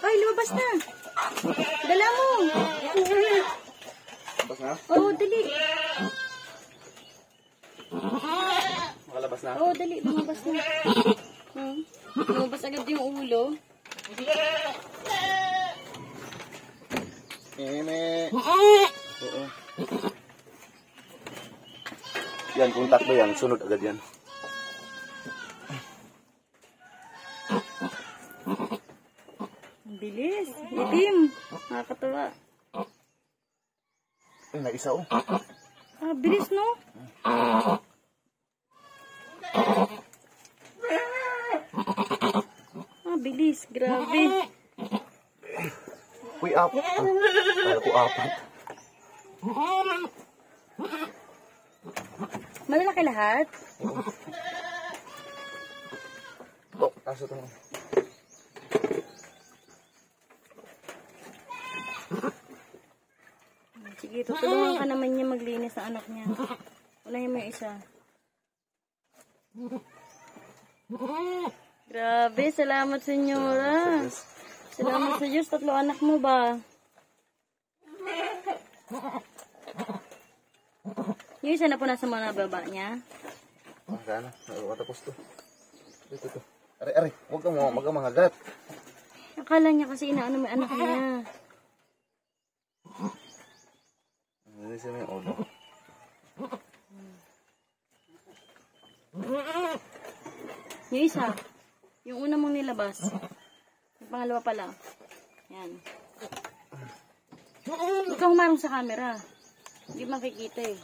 Ay, lumabas na. Dala mo. Labas na? Oo, dali. Makalabas na? Oo, dali. Lumabas na. Lumabas agad yung ulo. Meme. Oo. Yan, kung takbo yan, sunod agad yan. Ang bilis. Itim. Nakakatawa. Ay, naisa oh. Ah, bilis no? Ah, bilis. Grabe. Uy, apat. Kala ko apat. Malalaki lahat? Oh, taso ito. Sige, tutulungan ka naman niya maglinis sa anak niya. Unahin mo yung isa. Grabe, salamat senyora. Salamat sa Diyos, 3 anak mo ba? Yung isa na po nasa mga baba niya. Ah, sana. Matapos to. Ito. Are. Huwag kang mahagat. Akala niya kasi inaano may anak niya. Ano siya may ulo? Yung isa, yung una mong nilabas. Yung pangalawa pa lang. Yan. Huwag kang humarang sa camera. Hindi makikita eh.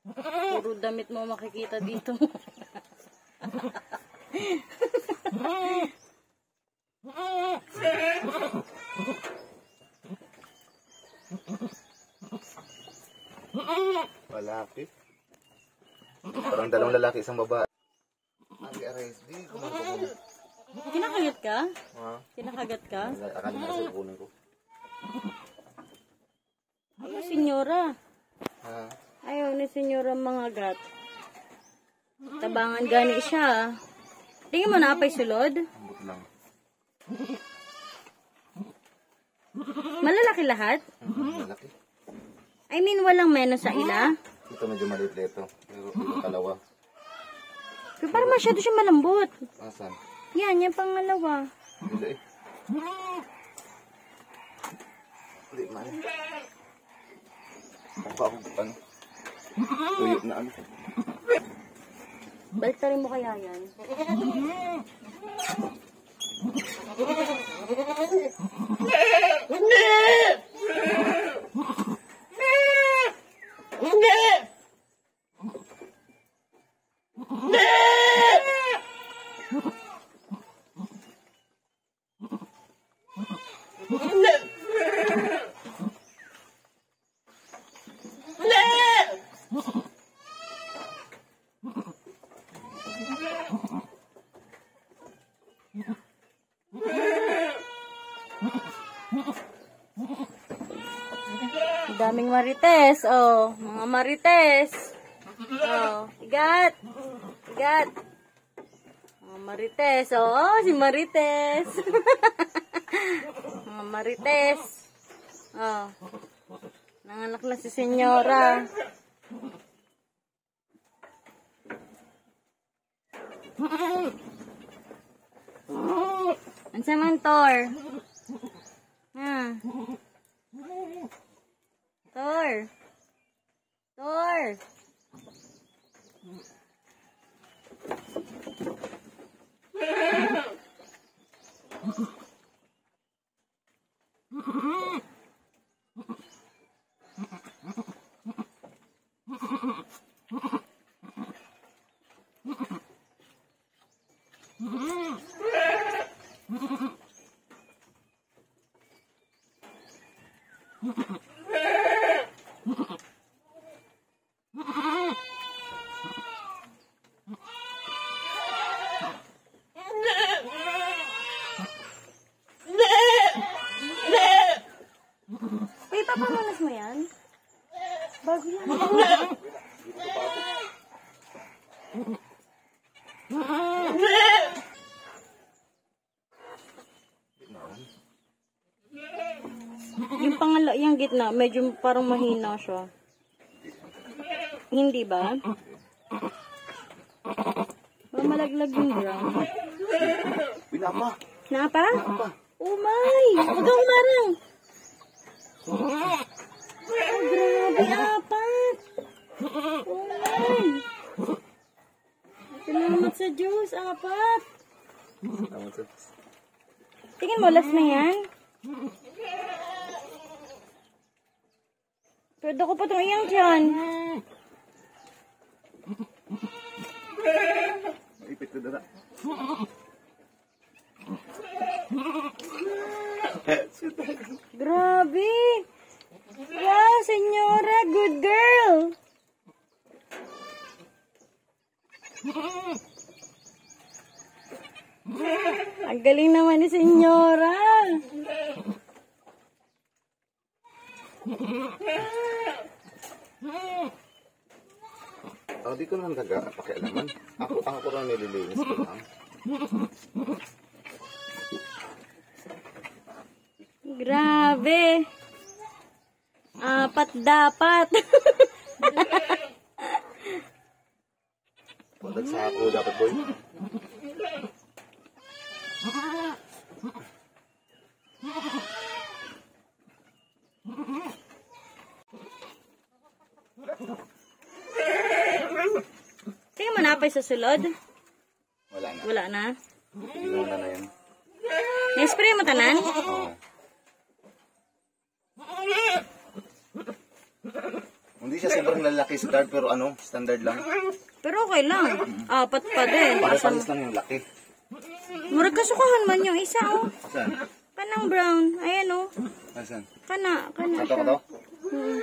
Puro damit mo makikita dito. Lalaki. Parang 2 lalaki, isang babae. RSD, kumain ko. Kinakagat ka? Ha? Kinakagat ka? Akala na sa kunin ko. Ayaw, senyora. Ha? Ayaw ni senyora mga gat. Tabangan gani siya. Tingin mo na apay sulod? Ambot lang. Malalaki lahat? Lalaki. I mean, walang menos sa ila? Ito medyo maliit ito. Pero ito kalawa. Pero parang masyado siya malambot. Asan? Yan, yung pangalawa. Hindi eh. Hindi man. Mukha ako ano. Tuyo na ano. Baliktarin mo kaya yan. Daming marites, oh. Mga marites. Oh, igat. Igat. Mga marites, oh. Si marites. Mga marites. Oh. Nanganak na si senyora. Ansa man Tor? Ha? Tor. Tor. Papamunas mo yan? Bago yan. yung gitna, medyo parang mahina siya. Hindi ba? Parang malaglag yung brown. Pinapa. Napa? Oh my! Huwag kang marang! Oh, grabe, apat! Oh my! Salamat sa Diyos, apat! Tingin mo, last na yan? Pwede ko pa itong iyang dyan. Ipit ko dada. Grabe! Wow, senyora! Good girl! Ang galing naman ni senyora! Oh, di ko naman pakialaman. Ako lang nililinis ko lang. Grabe! Apat dapat! Walag sa ako dapat, boy. Tingnan mo na pa sa sulod. Wala na. Wala na. Tingnan na yan. Na-spray mo tanan? Oo. Hindi siya sobrang lalaki sa card, pero ano, standard lang. Pero okay lang. Apat pa din. Para-paris lang yung laki. Murag kasukahan man yung isa, oh. Saan? Kanang brown. Ayan, oh. Saan? Kana Ito siya. ko to? Hmm.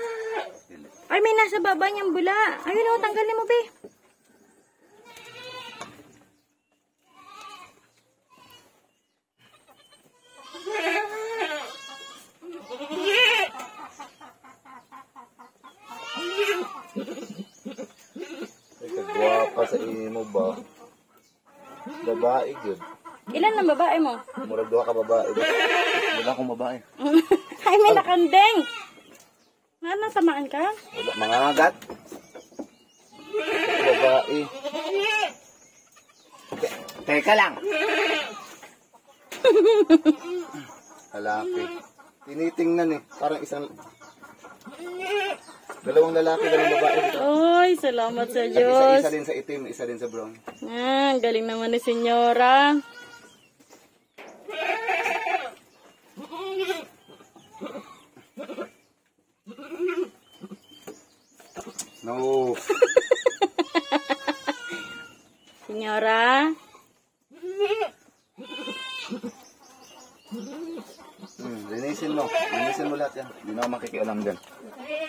Ay, may nasa baba niyang bula. Ayun, oh, tanggalin mo, be. Ay, kagwapa sa imo ba? Babae, good. Ilan ang babae mo? Murag duha ka babae. Wala akong babae. Ay, may nakandeng. Nga, nasamaan ka? Wala, mga agat. Ito babae. Teka lang. Lalaki. Tinitingnan eh. Parang isang... Dalawang lalaki, dalawang babae. Ay, salamat sa Isa Diyos. din sa itim, isa din sa brown. Ah, galing naman ni senyora. No. Senyora. Linisin mo. Linisin mo lahat yan. Hindi na ako makikialam dyan.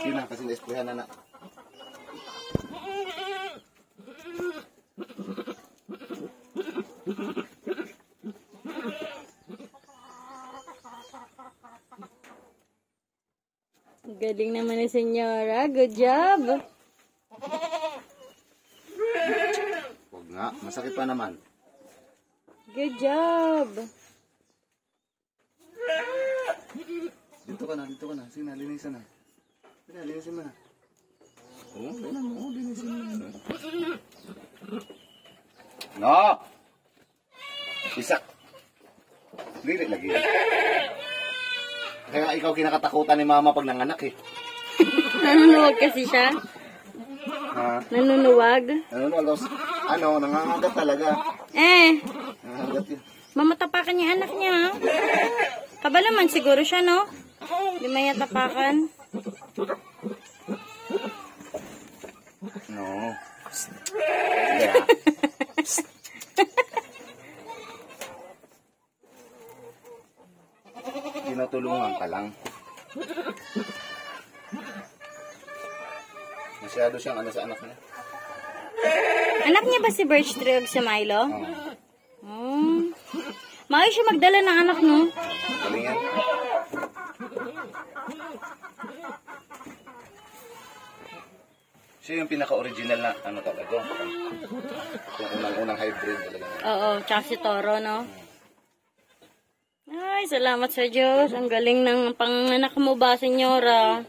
Yun na, kasi na-esprehan na na. Galing naman ni senyora. Good job. Huwag nga, masakit pa naman. Good job. Dito ka na, dito ka na. Sige na, linisan na. Sige na, linisin mo na. Oo, ganun mo. Linisin mo na. No! Isa. Lili lagi. Kaya ikaw kinakatakutan ni mama pag nanganak eh. Nanunuwag kasi siya. Ha? Nanunuwag. Nangangagat talaga. Nangangagat yun. Mamatapakan niya anak niya. Kabalaman siguro siya, no? Hindi may tapakan. No. Kaya. Tinutulungan ka lang. Masyado siyang ano sa anak niya. Anak niya ba si Birch Tree si Milo? Oo. Maayos siya magdala ng anak, no? Galing yan. Siya yung pinaka-original na ano talaga. Yung unang-unang hybrid talaga. Oo, tsaka si Toro, no? Ay, salamat sa Diyos. Ang galing ng panganak mo ba, senyora?